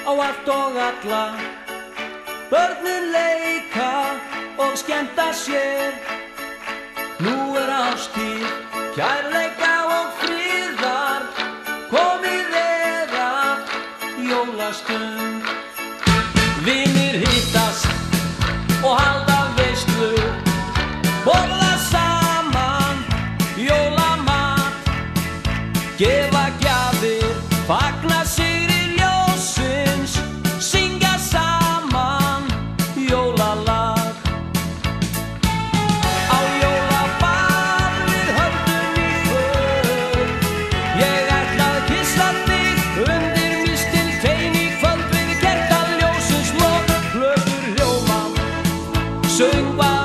á allt og alla. Börnin leika og skemmta sér. Nú ástíð, kærleika og friðar. Komið að jólastund. Vinir hittast og halda veislu. Borða saman jólamat. Gefa gjafir, fagna sigri ljósins. Syngja saman jólalag. Á jólaball við höldum í för. Ég ætla að kyssa þig undir mistiltein í kvöld við kertaljósins lok. Plötur hljóma, söngva